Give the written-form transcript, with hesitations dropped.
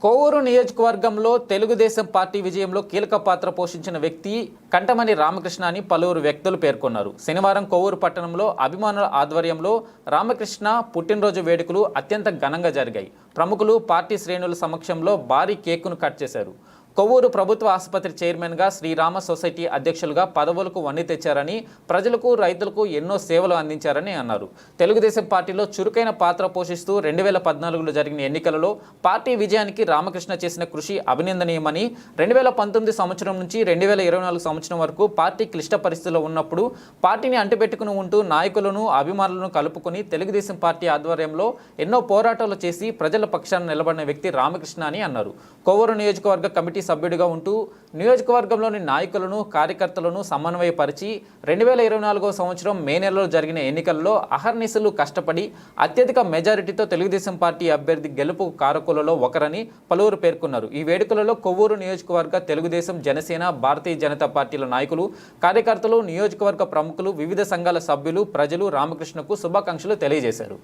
కోవూరు నియోజకవర్గంలో తెలుగుదేశం పార్టీ విజయంలో కీలక పాత్ర పోషించిన వ్యక్తి కంటమణి రామకృష్ణ అని పలువురు వ్యక్తులు పేర్కొన్నారు. శనివారం కోవూరు పట్టణంలో అభిమానుల ఆధ్వర్యంలో రామకృష్ణ పుట్టినరోజు వేడుకలు అత్యంత ఘనంగా జరిగాయి. ప్రముఖులు పార్టీ శ్రేణుల సమక్షంలో భారీ కేకును కట్ చేశారు. కొవ్వూరు ప్రభుత్వ ఆసుపత్రి చైర్మన్గా శ్రీరామ సొసైటీ అధ్యక్షులుగా పదవులకు వన్నె తెచ్చారని, ప్రజలకు రైతులకు ఎన్నో సేవలు అందించారని అన్నారు. తెలుగుదేశం పార్టీలో చురుకైన పాత్ర పోషిస్తూ 2014లో జరిగిన ఎన్నికలలో పార్టీ విజయానికి రామకృష్ణ చేసిన కృషి అభినందనీయమని, 2019 సంవత్సరం నుంచి 2024 సంవత్సరం వరకు పార్టీ క్లిష్ట పరిస్థితుల్లో ఉన్నప్పుడు పార్టీని అంటిపెట్టుకుని ఉంటూ నాయకులను అభిమానులను కలుపుకొని తెలుగుదేశం పార్టీ ఆధ్వర్యంలో ఎన్నో పోరాటాలు చేసి ప్రజల పక్షాన నిలబడిన వ్యక్తి రామకృష్ణ అని అన్నారు. కొవ్వూరు నియోజకవర్గ కమిటీ సభ్యుడిగా ఉంటూ నియోజకవర్గంలోని నాయకులను కార్యకర్తలను సమన్వయపరిచి 2024 సంవత్సరం మే నెలలో జరిగిన ఎన్నికల్లో అహర్నిశలు కష్టపడి అత్యధిక మెజారిటీతో తెలుగుదేశం పార్టీ అభ్యర్థి గెలుపు కారకులలో ఒకరని పలువురు పేర్కొన్నారు. ఈ వేడుకలలో కొవ్వూరు నియోజకవర్గ తెలుగుదేశం, జనసేన, భారతీయ జనతా పార్టీల నాయకులు, కార్యకర్తలు, నియోజకవర్గ ప్రముఖులు, వివిధ సంఘాల సభ్యులు, ప్రజలు రామకృష్ణకు శుభాకాంక్షలు తెలియజేశారు.